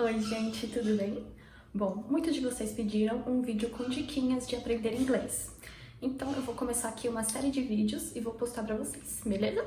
Oi gente, tudo bem? Bom, muitos de vocês pediram um vídeo com diquinhas de aprender inglês. Então eu vou começar aqui uma série de vídeos e vou postar pra vocês, beleza?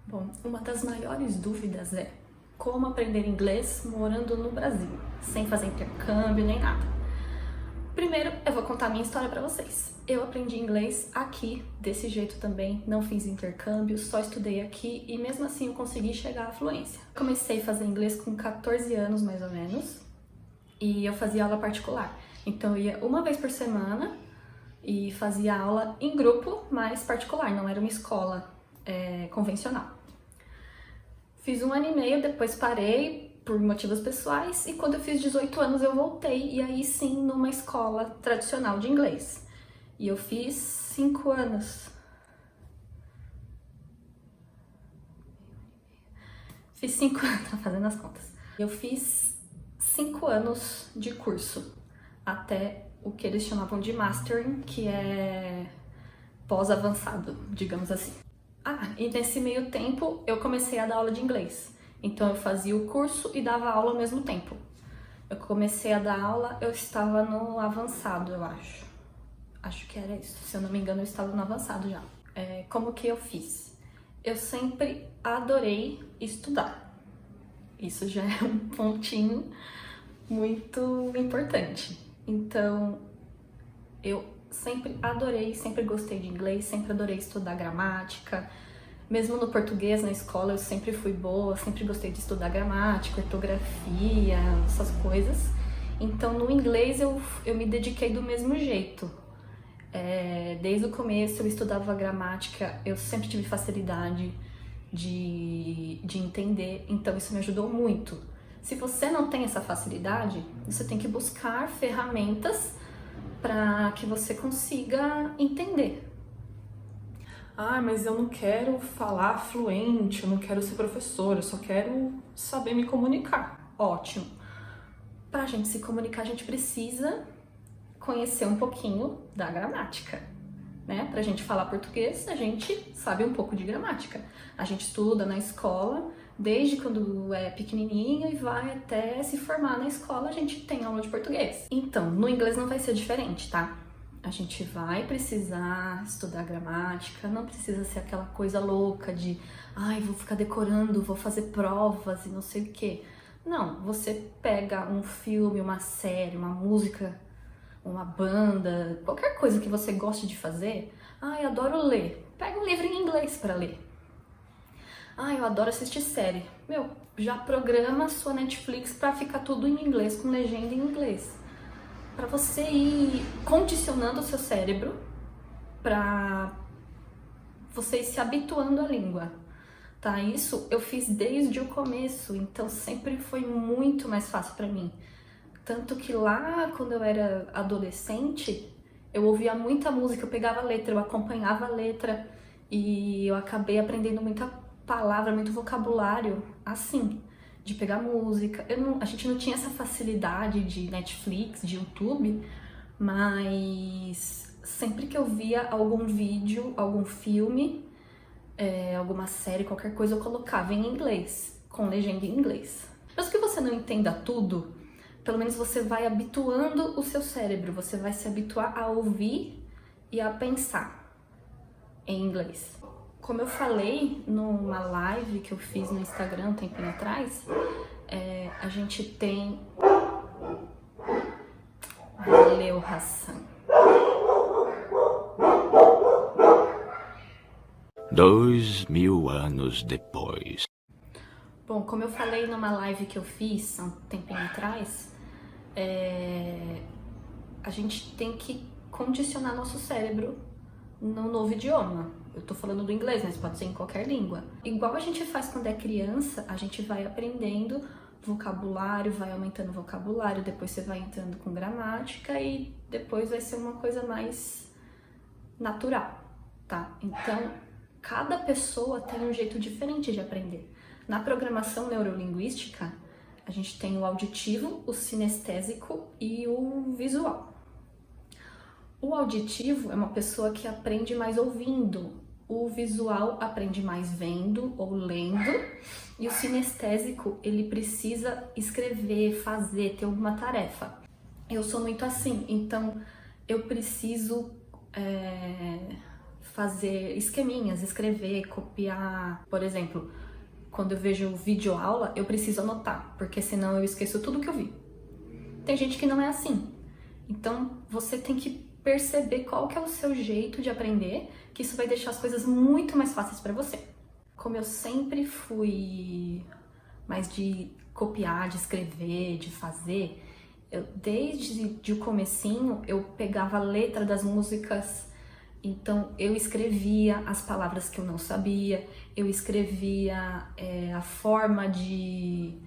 Bom, uma das maiores dúvidas é como aprender inglês morando no Brasil, sem fazer intercâmbio nem nada. Primeiro, eu vou contar a minha história pra vocês. Eu aprendi inglês aqui, desse jeito também, não fiz intercâmbio, só estudei aqui e mesmo assim eu consegui chegar à fluência. Comecei a fazer inglês com 14 anos, mais ou menos, e eu fazia aula particular. Então eu ia uma vez por semana e fazia aula em grupo, mas particular, não era uma escola convencional. Fiz 1 ano e meio, depois parei por motivos pessoais, e quando eu fiz 18 anos eu voltei, e aí sim numa escola tradicional de inglês. E eu fiz 5 anos. Fiz 5 anos, tá fazendo as contas. Eu fiz 5 anos de curso, até o que eles chamavam de mastering, que é pós-avançado, digamos assim. E nesse meio tempo eu comecei a dar aula de inglês. Então eu fazia o curso e dava aula ao mesmo tempo. Eu comecei a dar aula, eu estava no avançado, eu acho. Acho que era isso. Se eu não me engano, eu estava no avançado já. Como que eu fiz? Eu sempre adorei estudar. Isso já é um pontinho muito importante. Então, eu sempre adorei, sempre gostei de inglês, sempre adorei estudar gramática. Mesmo no português, na escola, eu sempre fui boa, sempre gostei de estudar gramática, ortografia, essas coisas. Então, no inglês, eu me dediquei do mesmo jeito. Desde o começo, eu estudava gramática, eu sempre tive facilidade de entender, então isso me ajudou muito. Se você não tem essa facilidade, você tem que buscar ferramentas para que você consiga entender. Mas eu não quero falar fluente, eu não quero ser professora, eu só quero saber me comunicar. Ótimo. Para a gente se comunicar, a gente precisa conhecer um pouquinho da gramática, né? Para a gente falar português, a gente sabe um pouco de gramática. A gente estuda na escola, desde quando é pequenininho e vai até se formar na escola, a gente tem aula de português. Então, no inglês não vai ser diferente, tá? A gente vai precisar estudar gramática, não precisa ser aquela coisa louca de vou ficar decorando, vou fazer provas e não sei o quê. Não, você pega um filme, uma série, uma música, uma banda, qualquer coisa que você goste de fazer. Eu adoro ler. Pega um livro em inglês para ler. Eu adoro assistir série. Já programa sua Netflix para ficar tudo em inglês, com legenda em inglês. Para você ir condicionando o seu cérebro para você ir se habituando à língua, tá? Isso eu fiz desde o começo, então sempre foi muito mais fácil para mim. Tanto que lá, quando eu era adolescente, eu ouvia muita música, eu pegava a letra, eu acompanhava a letra e eu acabei aprendendo muita palavra, muito vocabulário, assim, de pegar música. A gente não tinha essa facilidade de Netflix, de YouTube, mas sempre que eu via algum vídeo, algum filme, alguma série, qualquer coisa, eu colocava em inglês, com legenda em inglês. Mesmo que você não entenda tudo, pelo menos você vai habituando o seu cérebro, você vai se habituar a ouvir e a pensar em inglês. Como eu falei numa live que eu fiz no Instagram um tempinho atrás, a gente tem... Valeu, Hassan. 2000 anos depois. Bom, como eu falei numa live que eu fiz há um tempinho atrás, a gente tem que condicionar nosso cérebro no novo idioma. Eu tô falando do inglês, mas pode ser em qualquer língua. Igual a gente faz quando é criança, a gente vai aprendendo vocabulário, vai aumentando o vocabulário, depois você vai entrando com gramática e depois vai ser uma coisa mais natural, tá? Então, cada pessoa tem um jeito diferente de aprender. Na programação neurolinguística, a gente tem o auditivo, o sinestésico e o visual. O auditivo é uma pessoa que aprende mais ouvindo, o visual aprende mais vendo ou lendo, e o sinestésico, ele precisa escrever, fazer, ter alguma tarefa. Eu sou muito assim, então eu preciso fazer esqueminhas, escrever, copiar. Por exemplo, quando eu vejo videoaula, eu preciso anotar, porque senão eu esqueço tudo que eu vi. Tem gente que não é assim. Então, você tem que perceber qual que é o seu jeito de aprender, que isso vai deixar as coisas muito mais fáceis para você. Como eu sempre fui mais de copiar, de escrever, de fazer, desde o comecinho, eu pegava a letra das músicas, então eu escrevia as palavras que eu não sabia, eu escrevia a forma de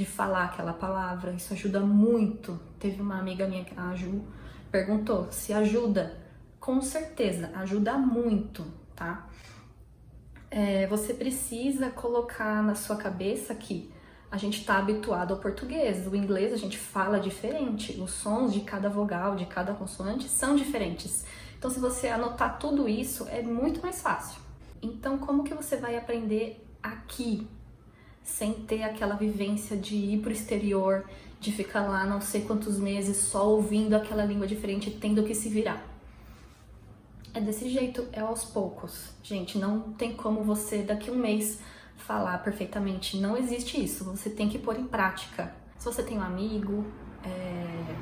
falar aquela palavra, isso ajuda muito. Teve uma amiga minha, a Ju, perguntou se ajuda. Com certeza, ajuda muito, tá? Você precisa colocar na sua cabeça que a gente está habituado ao português. O inglês a gente fala diferente, os sons de cada vogal, de cada consoante são diferentes. Então, se você anotar tudo isso, é muito mais fácil. Então, como que você vai aprender aqui, sem ter aquela vivência de ir pro exterior, de ficar lá não sei quantos meses só ouvindo aquela língua diferente e tendo que se virar? É desse jeito, é aos poucos. Gente, não tem como você daqui a um mês falar perfeitamente. Não existe isso, você tem que pôr em prática. Se você tem um amigo,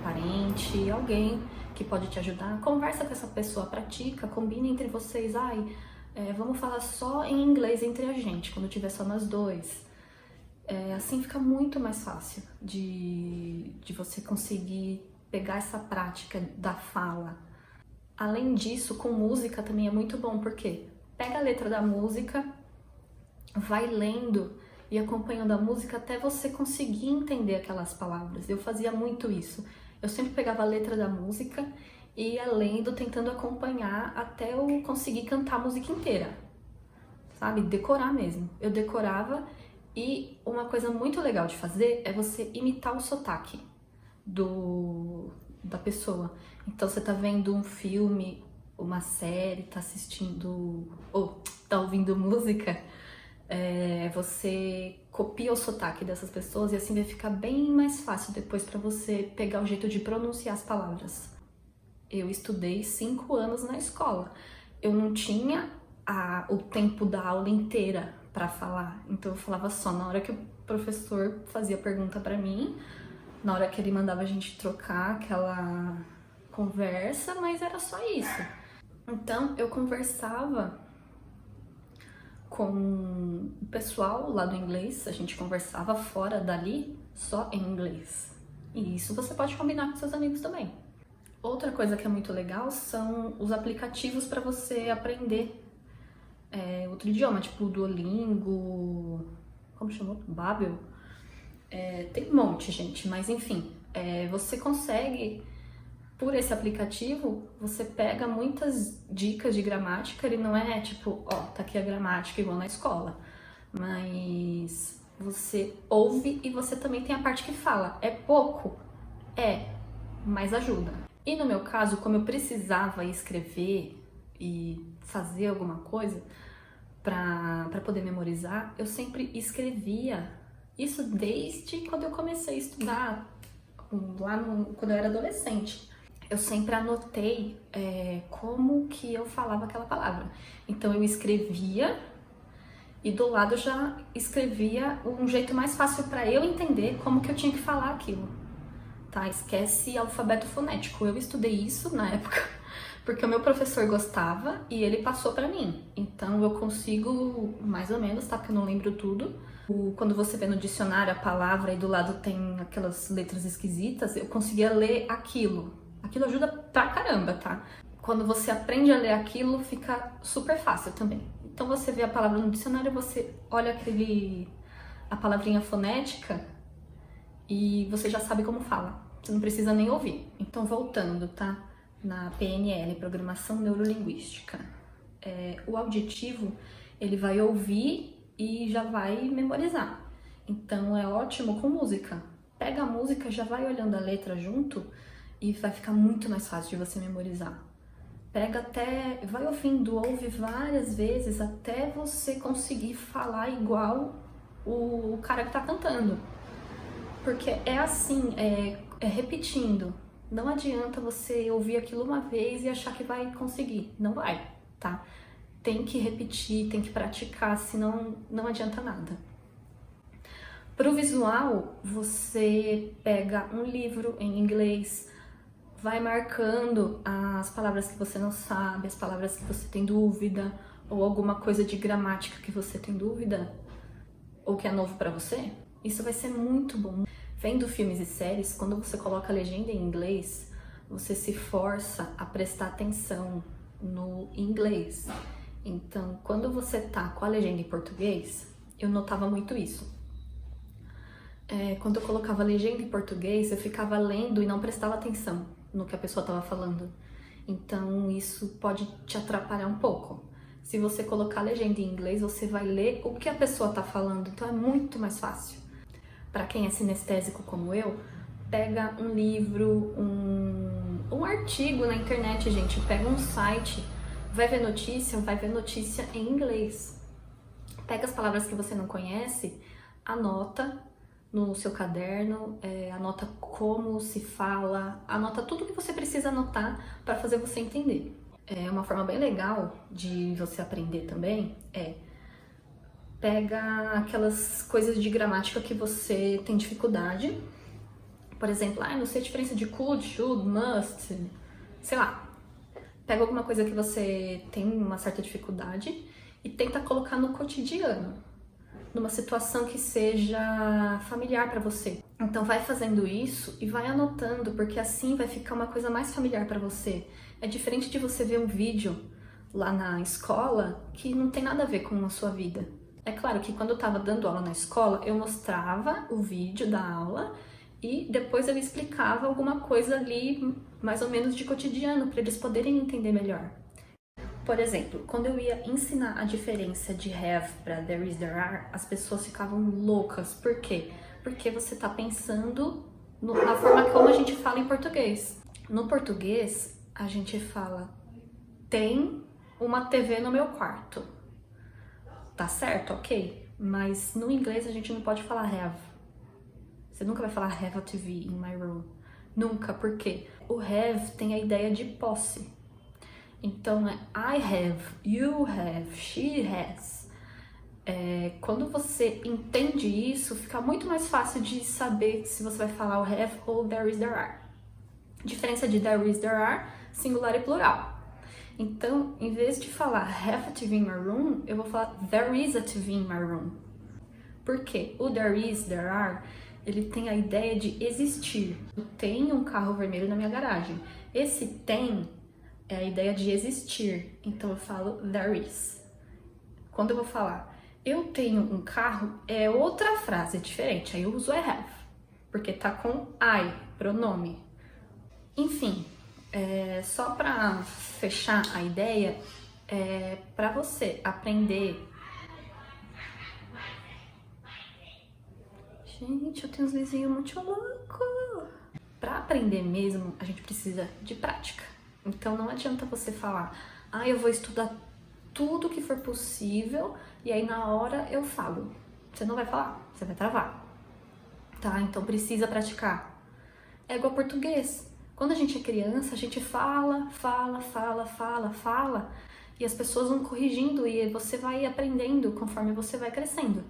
parente, alguém que pode te ajudar, conversa com essa pessoa, pratica, combina entre vocês. Vamos falar só em inglês entre a gente, quando tiver só nós dois. Assim fica muito mais fácil de você conseguir pegar essa prática da fala. Além disso, com música também é muito bom, porque pega a letra da música, vai lendo e acompanhando a música até você conseguir entender aquelas palavras. Eu fazia muito isso. Eu sempre pegava a letra da música e ia lendo, tentando acompanhar até eu conseguir cantar a música inteira, sabe? Decorar mesmo. Eu decorava. E uma coisa muito legal de fazer é você imitar o sotaque da pessoa. Então você tá vendo um filme, uma série, tá assistindo ou tá ouvindo música, você copia o sotaque dessas pessoas e assim vai ficar bem mais fácil depois para você pegar o jeito de pronunciar as palavras. Eu estudei 5 anos na escola. Eu não tinha o tempo da aula inteira para falar, então eu falava só na hora que o professor fazia pergunta para mim, na hora que ele mandava a gente trocar aquela conversa, mas era só isso. Então eu conversava com o pessoal lá do inglês, a gente conversava fora dali só em inglês. E isso você pode combinar com seus amigos também. Outra coisa que é muito legal são os aplicativos para você aprender outro idioma, tipo Duolingo, como chamou? Babel. Tem um monte, gente, mas enfim, você consegue, por esse aplicativo, você pega muitas dicas de gramática. Ele não é tipo, tá aqui a gramática igual na escola, mas você ouve e você também tem a parte que fala. É pouco? Mas ajuda. E no meu caso, como eu precisava escrever e fazer alguma coisa para poder memorizar, eu sempre escrevia. Isso desde quando eu comecei a estudar, quando eu era adolescente. Eu sempre anotei como que eu falava aquela palavra. Então eu escrevia e do lado eu já escrevia um jeito mais fácil para eu entender como que eu tinha que falar aquilo. Tá? Esquece alfabeto fonético. Eu estudei isso na época porque o meu professor gostava e ele passou para mim. Então eu consigo, mais ou menos, tá? Porque eu não lembro tudo. Quando você vê no dicionário a palavra e do lado tem aquelas letras esquisitas, eu conseguia ler aquilo. Aquilo ajuda pra caramba, tá? Quando você aprende a ler aquilo, fica super fácil também. Então você vê a palavra no dicionário, você olha a palavrinha fonética e você já sabe como fala. Você não precisa nem ouvir. Então voltando, tá? Na PNL, Programação Neurolinguística. O auditivo, ele vai ouvir e já vai memorizar. Então é ótimo com música. Pega a música, já vai olhando a letra junto e vai ficar muito mais fácil de você memorizar. Pega até, vai ouvindo, ouve várias vezes até você conseguir falar igual o cara que tá cantando. Porque é assim, é repetindo. Não adianta você ouvir aquilo uma vez e achar que vai conseguir. Não vai, tá? Tem que repetir, tem que praticar, senão não adianta nada. Para o visual, você pega um livro em inglês, vai marcando as palavras que você não sabe, as palavras que você tem dúvida, ou alguma coisa de gramática que você tem dúvida, ou que é novo para você. Isso vai ser muito bom. Vendo filmes e séries, quando você coloca a legenda em inglês, você se força a prestar atenção no inglês. Então, quando você tá com a legenda em português, eu notava muito isso. Quando eu colocava a legenda em português, eu ficava lendo e não prestava atenção no que a pessoa estava falando. Então, isso pode te atrapalhar um pouco. Se você colocar a legenda em inglês, você vai ler o que a pessoa está falando, então é muito mais fácil. Para quem é sinestésico como eu, pega um livro, um artigo na internet, gente, pega um site, vai ver notícia em inglês. Pega as palavras que você não conhece, anota no seu caderno, anota como se fala, anota tudo que você precisa anotar para fazer você entender. Uma forma bem legal de você aprender também pega aquelas coisas de gramática que você tem dificuldade. Por exemplo, não sei a diferença de could, should, must, sei lá. Pega alguma coisa que você tem uma certa dificuldade e tenta colocar no cotidiano, numa situação que seja familiar para você. Então vai fazendo isso e vai anotando, porque assim vai ficar uma coisa mais familiar para você. É diferente de você ver um vídeo lá na escola que não tem nada a ver com a sua vida. É claro que quando eu estava dando aula na escola, eu mostrava o vídeo da aula e depois eu explicava alguma coisa ali, mais ou menos de cotidiano, para eles poderem entender melhor. Por exemplo, quando eu ia ensinar a diferença de have para there is, there are, as pessoas ficavam loucas. Por quê? Porque você está pensando na forma como a gente fala em português. No português, a gente fala, tem uma TV no meu quarto. Tá certo? Ok. Mas no inglês a gente não pode falar have. Você nunca vai falar have a TV in my room. Nunca. Por quê? O have tem a ideia de posse. Então, I have, you have, she has. Quando você entende isso, fica muito mais fácil de saber se você vai falar o have ou there is, there are. Diferença de there is, there are, singular e plural. Então, em vez de falar have a TV in my room, eu vou falar there is a TV in my room. Por quê? O there is, there are, ele tem a ideia de existir. Eu tenho um carro vermelho na minha garagem. Esse tem é a ideia de existir. Então eu falo there is. Quando eu vou falar eu tenho um carro, é outra frase, é diferente. Aí eu uso I have, porque tá com I, pronome. Enfim, só pra fechar a ideia, pra você aprender... Gente, eu tenho uns vizinhos muito loucos. Pra aprender mesmo, a gente precisa de prática. Então não adianta você falar, eu vou estudar tudo que for possível e aí na hora eu falo. Você não vai falar, você vai travar. Tá? Então precisa praticar. É igual português. Quando a gente é criança, a gente fala e as pessoas vão corrigindo e você vai aprendendo conforme você vai crescendo.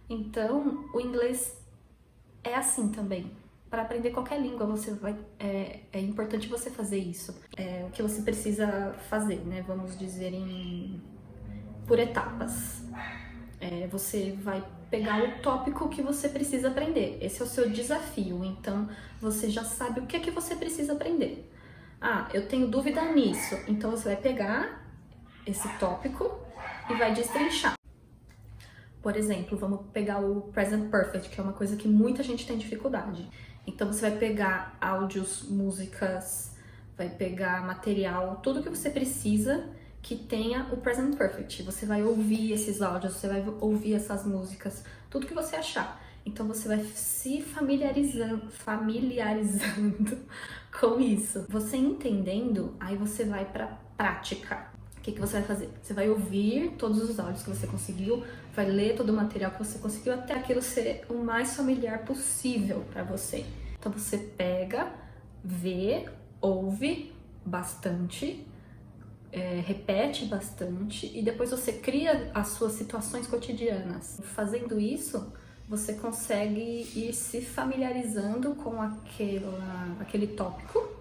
Então, o inglês é assim também. Para aprender qualquer língua, é importante você fazer isso. O que você precisa fazer, né? Vamos dizer por etapas. Você vai pegar o tópico que você precisa aprender. Esse é o seu desafio. Então, você já sabe o que é que você precisa aprender. Eu tenho dúvida nisso. Então, você vai pegar esse tópico e vai destrinchar. Por exemplo, vamos pegar o present perfect, que é uma coisa que muita gente tem dificuldade. Então você vai pegar áudios, músicas, vai pegar material, tudo que você precisa que tenha o present perfect. Você vai ouvir esses áudios, você vai ouvir essas músicas, tudo que você achar. Então você vai se familiarizando com isso. Você entendendo, aí você vai para prática. O que você vai fazer? Você vai ouvir todos os áudios que você conseguiu, vai ler todo o material que você conseguiu até aquilo ser o mais familiar possível para você. Então você pega, vê, ouve bastante, repete bastante e depois você cria as suas situações cotidianas. Fazendo isso, você consegue ir se familiarizando com aquele tópico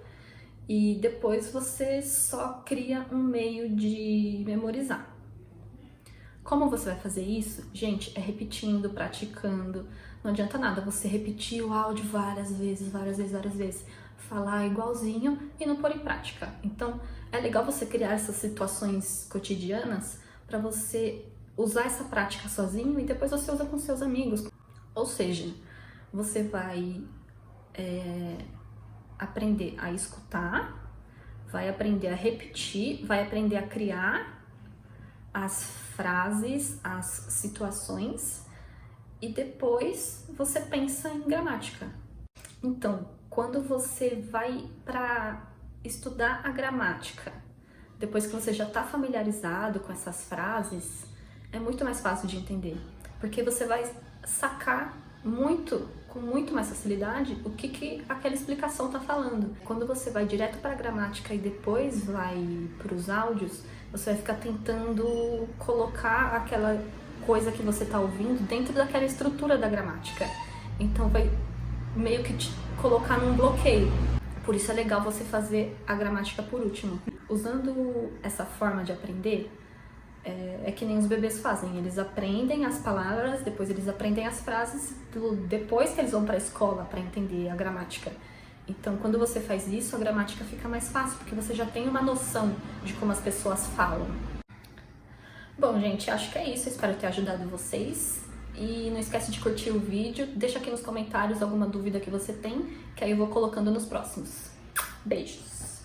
e depois você só cria um meio de memorizar. Como você vai fazer isso? Gente, é repetindo, praticando. Não adianta nada você repetir o áudio várias vezes, falar igualzinho e não pôr em prática. Então, é legal você criar essas situações cotidianas para você usar essa prática sozinho e depois você usa com seus amigos. Ou seja, você vai aprender a escutar, vai aprender a repetir, vai aprender a criar as frases, as situações e depois você pensa em gramática. Então, quando você vai para estudar a gramática, depois que você já está familiarizado com essas frases, é muito mais fácil de entender, porque você vai sacar com muito mais facilidade o que aquela explicação está falando. Quando você vai direto para a gramática e depois vai para os áudios, você vai ficar tentando colocar aquela coisa que você está ouvindo dentro daquela estrutura da gramática. Então vai meio que te colocar num bloqueio. Por isso é legal você fazer a gramática por último. Usando essa forma de aprender, é que nem os bebês fazem. Eles aprendem as palavras, depois eles aprendem as frases, depois que eles vão para a escola para entender a gramática. Então, quando você faz isso, a gramática fica mais fácil, porque você já tem uma noção de como as pessoas falam. Bom, gente, acho que é isso. Eu espero ter ajudado vocês. E não esquece de curtir o vídeo. Deixa aqui nos comentários alguma dúvida que você tem, que aí eu vou colocando nos próximos. Beijos!